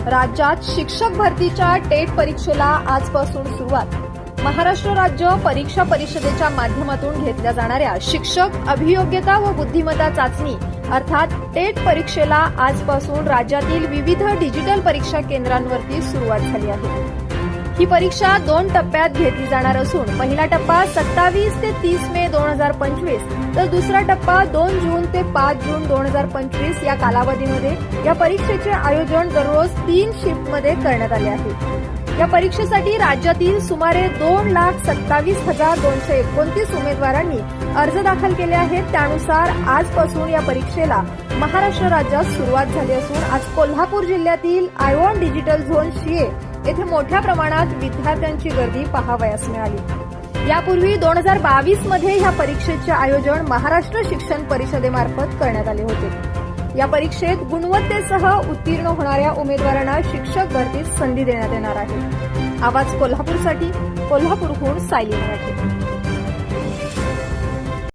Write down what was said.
राज्यात शिक्षक भरतीच्या टेट परीक्षेला आजपासून सुरुवात. महाराष्ट्र राज्य परीक्षा परिषदेच्या माध्यमातून घेतल्या जाणाऱ्या शिक्षक अभियोग्यता व बुद्धिमत्ता चाचणी अर्थात टेट परीक्षेला आजपासून राज्यातील विविध डिजिटल परीक्षा केंद्रांवरती सुरुवात झाली आहे. ही परीक्षा 2 टप्प्यात घेतली जाणार असून पहिला टप्पा 27 ते 30 मे 2025 तर दुसरा टप्पा 2 जून ते 5 जून 2025 या कालावधीमध्ये या परीक्षेचे आयोजन दररोज 3 शिफ्टमध्ये करण्यात आले आहे. या परीक्षेसाठी राज्यातील सुमारे 2,27,229 उमेदवारांनी अर्ज दाखल केले आहेत. त्यानुसार आजपासून या परीक्षेला महाराष्ट्र राज्यात सुरुवात झाली असून आज कोल्हापूर जिल्ह्यातील आयवॉन डिजिटल झोन शिए येथे मोठ्या प्रमाणात विद्यार्थ्यांची गर्दी पाहावयास मिळाली. यापूर्वी 2022 मध्ये ह्या परीक्षेचे आयोजन महाराष्ट्र शिक्षण परिषदेमार्फत करण्यात आले होते. या परीक्षेत गुणवत्तेसह उत्तीर्ण होणाऱ्या उमेदवारांना शिक्षक भरतीत संधी देण्यात येणार आहे. आवाज कोल्हापूरसाठी कोल्हापूरहून सायली मराठे.